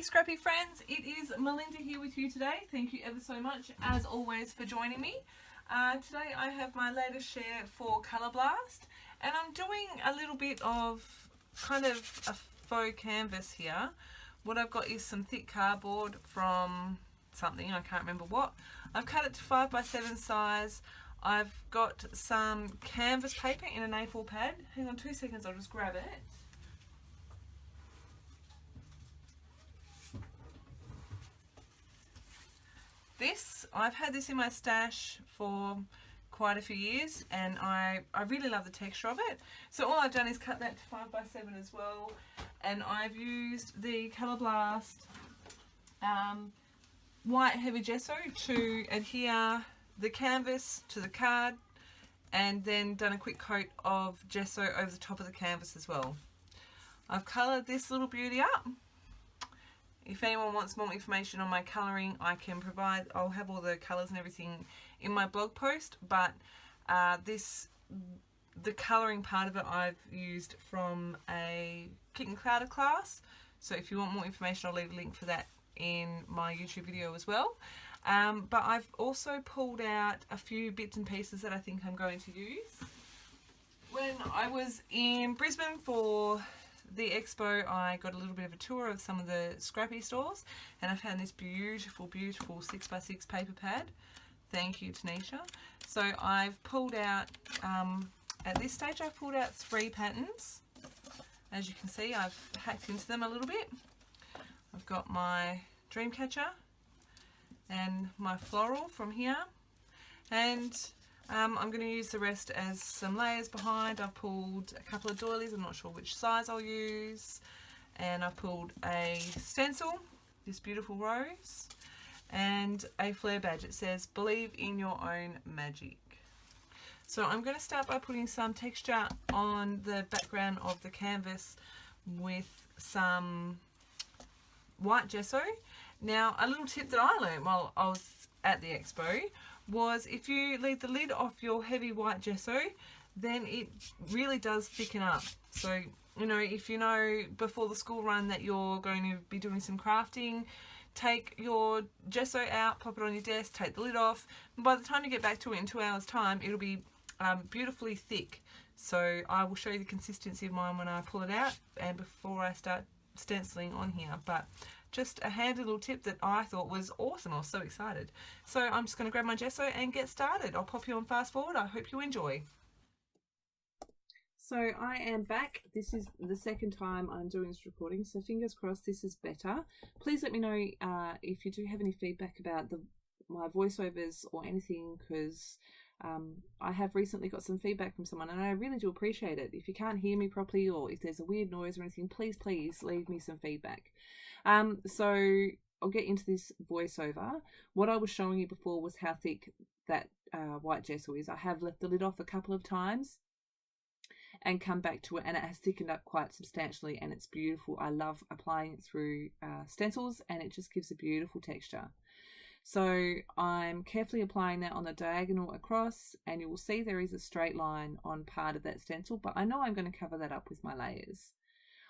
Scrappy friends, it is Melinda here with you today. Thank you ever so much as always for joining me. Today I have my latest share for Colour Blast, and I'm doing a little bit of kind of a faux canvas here. What I've got is some thick cardboard from something, I can't remember what. I've cut it to 5x7 size. I've got some canvas paper in an A4 pad. Hang on 2 seconds, I'll just grab it. I've had this in my stash for quite a few years, and I really love the texture of it. So all I've done is cut that to 5x7 as well, and I've used the Colour Blast white heavy gesso to adhere the canvas to the card, and then done a quick coat of gesso over the top of the canvas as well. I've coloured this little beauty up. If anyone wants more information on my colouring, I can provide. I'll have all the colours and everything in my blog post, but the colouring part of it I've used from a Kit and Clouder class. So if you want more information, I'll leave a link for that in my YouTube video as well. But I've also pulled out a few bits and pieces that I think I'm going to use. When I was in Brisbane for the expo, I got a little bit of a tour of some of the Scrappy stores, and I found this beautiful 6x6 paper pad. Thank you, Tanisha. So I've pulled out, at this stage I've pulled out 3 patterns. As you can see, I've hacked into them a little bit. I've got my Dreamcatcher and my floral from here, and I'm going to use the rest as some layers behind. I've pulled a couple of doilies, I'm not sure which size I'll use, and I've pulled a stencil, this beautiful rose, and a flare badge. It says, "Believe in your own magic." So I'm going to start by putting some texture on the background of the canvas with some white gesso. Now, a little tip that I learned while I was at the expo was if you leave the lid off your heavy white gesso, then it really does thicken up. So, you know, if you know before the school run that you're going to be doing some crafting, take your gesso out, pop it on your desk, take the lid off, and by the time you get back to it in 2 hours time, it'll be beautifully thick. So I will show you the consistency of mine when I pull it out and before I start stenciling on here. But just a handy little tip that I thought was awesome. I was so excited. So I'm just going to grab my gesso and get started. I'll pop you on fast forward. I hope you enjoy. So I am back. This is the second time I'm doing this recording, so fingers crossed this is better. Please let me know if you do have any feedback about my voiceovers or anything, because I have recently got some feedback from someone and I really do appreciate it. If you can't hear me properly or if there's a weird noise or anything, please leave me some feedback. So I'll get into this voiceover. What I was showing you before was how thick that white gesso is. I have left the lid off a couple of times and come back to it, and it has thickened up quite substantially, and it's beautiful. I love applying it through stencils, and it just gives a beautiful texture. So I'm carefully applying that on the diagonal across, and you will see there is a straight line on part of that stencil, but I know I'm going to cover that up with my layers.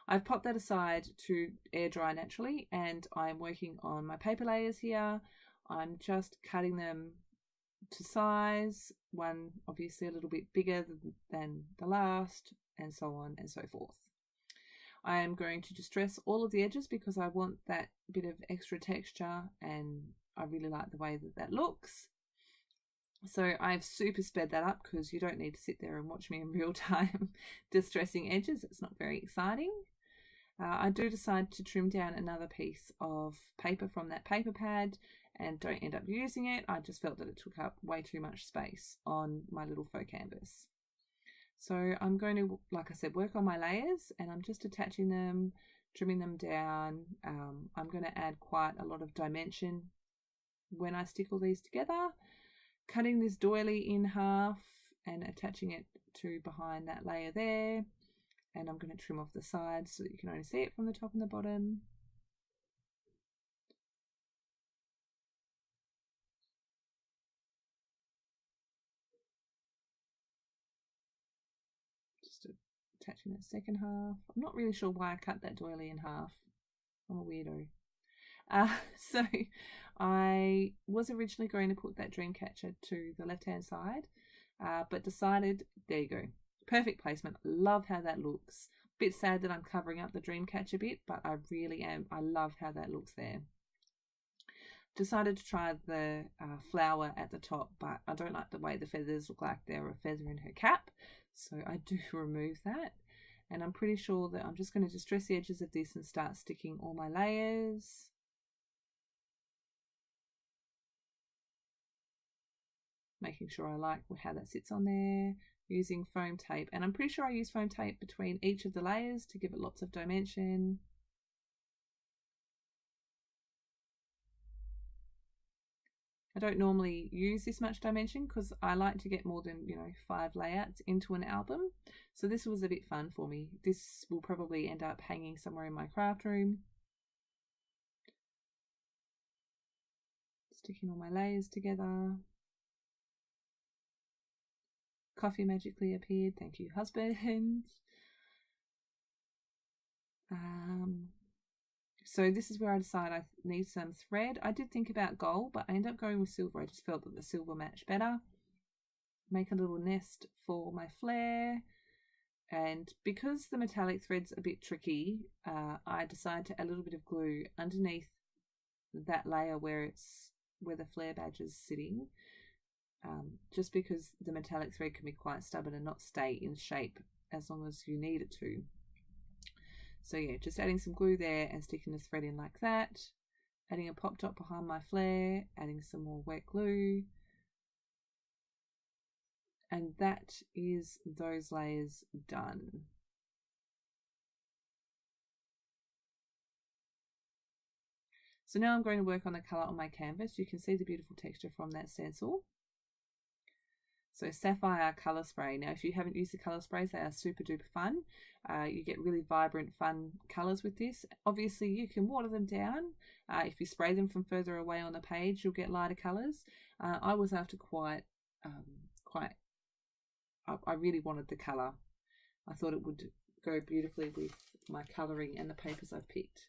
I've popped that aside to air dry naturally, and I'm working on my paper layers here. I'm just cutting them to size, one obviously a little bit bigger than the last, and so on and so forth. I am going to distress all of the edges because I want that bit of extra texture, and I really like the way that that looks. So I've super sped that up because you don't need to sit there and watch me in real time distressing edges. It's not very exciting. I do decide to trim down another piece of paper from that paper pad and don't end up using it. I just felt that it took up way too much space on my little faux canvas. So I'm going to, like I said, work on my layers, and I'm just attaching them, trimming them down. I'm going to add quite a lot of dimension when I stick all these together, cutting this doily in half and attaching it to behind that layer there. And I'm going to trim off the sides so that you can only see it from the top and the bottom. Just attaching that second half. I'm not really sure why I cut that doily in half. I'm a weirdo. So I was originally going to put that dream catcher to the left-hand side, but decided, there you go, perfect placement. Love how that looks. Bit sad that I'm covering up the dream catcher bit, but I really am. I love how that looks there. Decided to try the flower at the top, but I don't like the way the feathers look like they're a feather in her cap, so I do remove that. And I'm pretty sure that I'm just going to distress the edges of this and start sticking all my layers. Making sure I like how that sits on there, using foam tape. And I'm pretty sure I use foam tape between each of the layers to give it lots of dimension. I don't normally use this much dimension because I like to get more than 5 layouts into an album. So this was a bit fun for me. This will probably end up hanging somewhere in my craft room. Sticking all my layers together. Coffee magically appeared. Thank you, husband. So this is where I decide I need some thread. I did think about gold, but I ended up going with silver. I just felt that the silver matched better. Make a little nest for my flare. And because the metallic thread's a bit tricky, I decided to add a little bit of glue underneath that layer where the flare badge is sitting. Just because the metallic thread can be quite stubborn and not stay in shape as long as you need it to. So yeah, just adding some glue there and sticking the thread in like that. Adding a pop dot behind my flare, adding some more wet glue. And that is those layers done. So now I'm going to work on the colour on my canvas. You can see the beautiful texture from that stencil. So Sapphire colour spray. Now, if you haven't used the colour sprays, they are super duper fun. You get really vibrant, fun colours with this. Obviously, you can water them down. If you spray them from further away on the page, you'll get lighter colours. I was after I really wanted the colour. I thought it would go beautifully with my colouring and the papers I've picked.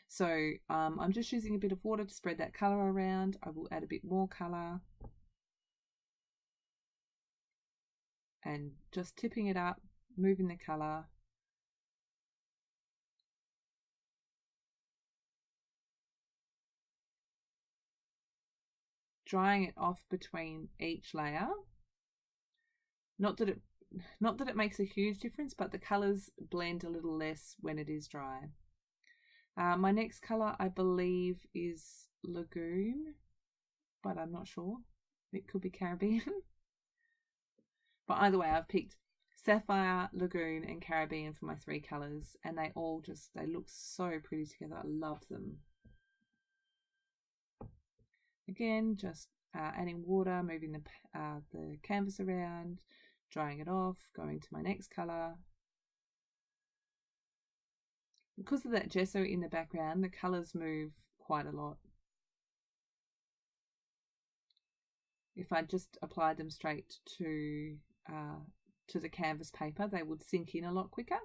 So I'm just using a bit of water to spread that colour around. I will add a bit more colour. And just tipping it up, moving the colour. Drying it off between each layer. Not that it makes a huge difference, but the colours blend a little less when it is dry. My next colour, I believe, is Lagoon, but I'm not sure. It could be Caribbean. But either way, I've picked Sapphire, Lagoon, and Caribbean for my 3 colours, and they look so pretty together. I love them. Again, just adding water, moving the canvas around, drying it off, going to my next colour. Because of that gesso in the background, the colours move quite a lot. If I just applied them straight to the canvas paper, they would sink in a lot quicker.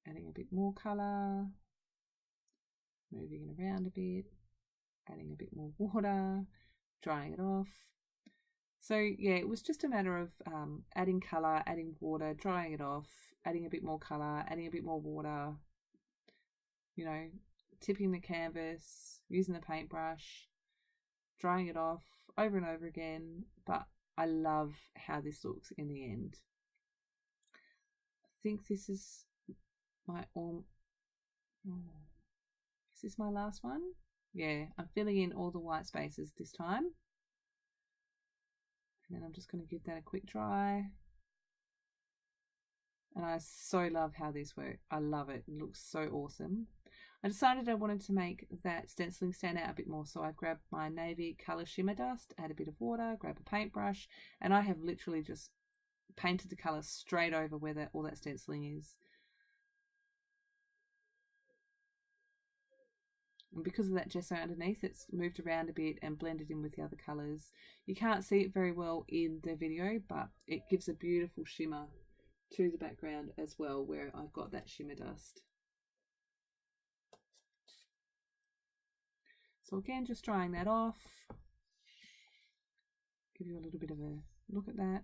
Adding a bit more colour, moving it around a bit, adding a bit more water, drying it off. So yeah, it was just a matter of adding colour, adding water, drying it off, adding a bit more colour, adding a bit more water, tipping the canvas, using the paintbrush, drying it off over and over again. But I love how this looks in the end. I think this is my is this my last one? Yeah, I'm filling in all the white spaces this time. And then I'm just going to give that a quick dry. And I so love how these work. I love it. It looks so awesome. I decided I wanted to make that stenciling stand out a bit more. So I grabbed my navy colour shimmer dust, add a bit of water, grab a paintbrush, and I have literally just painted the colour straight over where all that stenciling is. And because of that gesso underneath, it's moved around a bit and blended in with the other colours. You can't see it very well in the video, but it gives a beautiful shimmer to the background as well, where I've got that shimmer dust. So again, just drying that off. Give you a little bit of a look at that.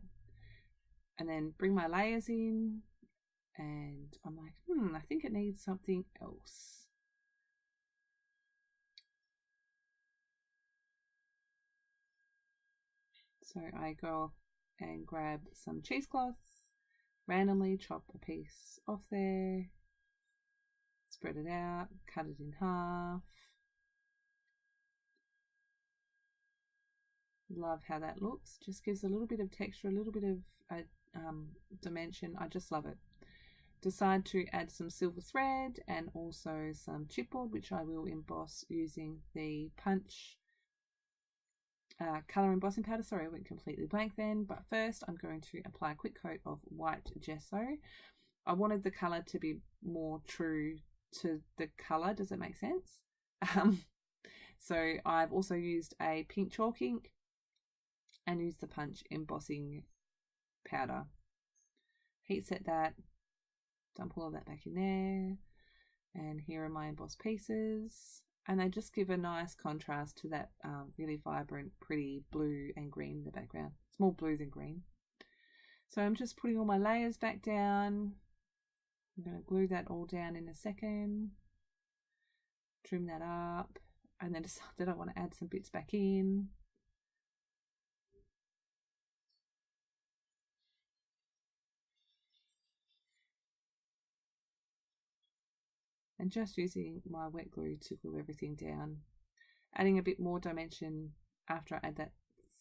And then bring my layers in. And I'm like, I think it needs something else. So I go and grab some cheesecloth, randomly chop a piece off there, spread it out, cut it in half. Love how that looks. Just gives a little bit of texture, a little bit of dimension. I just love it. Decide to add some silver thread and also some chipboard, which I will emboss using the Punch colour embossing powder. Sorry, I went completely blank then, but first I'm going to apply a quick coat of white gesso. I wanted the colour to be more true to the colour. Does that make sense? So I've also used a pink chalk ink and used the Punch embossing powder. Heat set that, dump all of that back in there, and here are my embossed pieces. And they just give a nice contrast to that really vibrant, pretty blue and green in the background. It's more blue than green. So I'm just putting all my layers back down. I'm going to glue that all down in a second. Trim that up. And then decide that I want to add some bits back in. And just using my wet glue to glue everything down. Adding a bit more dimension after I add that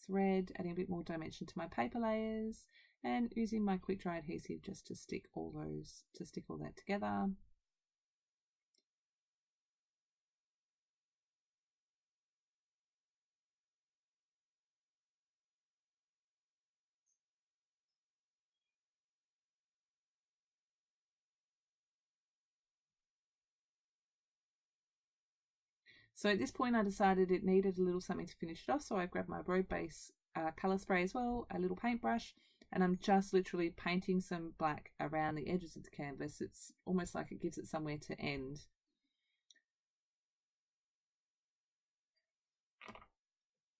thread, adding a bit more dimension to my paper layers, and using my quick dry adhesive just to stick all that together. So at this point I decided it needed a little something to finish it off, so I grabbed my road base colour spray as well, a little paintbrush, and I'm just literally painting some black around the edges of the canvas. It's almost like it gives it somewhere to end.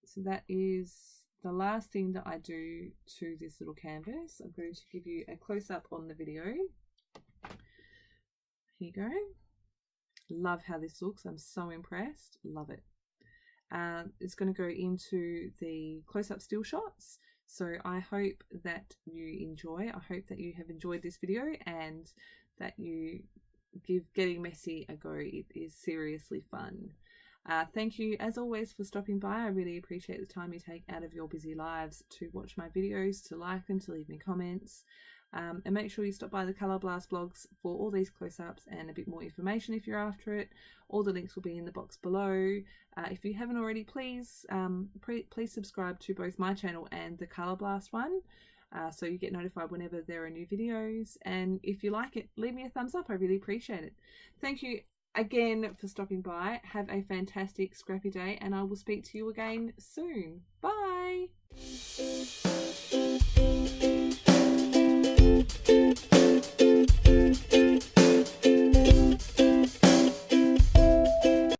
So that is the last thing that I do to this little canvas. I'm going to give you a close-up on the video. Here you go. Love how this looks. I'm so impressed. Love it. It's going to go into the close-up still shots. So I hope that you enjoy. I hope that you have enjoyed this video and that you give Getting Messy a go. It is seriously fun. Thank you as always for stopping by. I really appreciate the time you take out of your busy lives to watch my videos, to like them, to leave me comments. And make sure you stop by the Colour Blast blogs for all these close-ups and a bit more information if you're after it. All the links will be in the box below. If you haven't already, please subscribe to both my channel and the Colour Blast one, so you get notified whenever there are new videos. And if you like it, leave me a thumbs up. I really appreciate it. Thank you again for stopping by. Have a fantastic scrappy day, and I will speak to you again soon. Bye.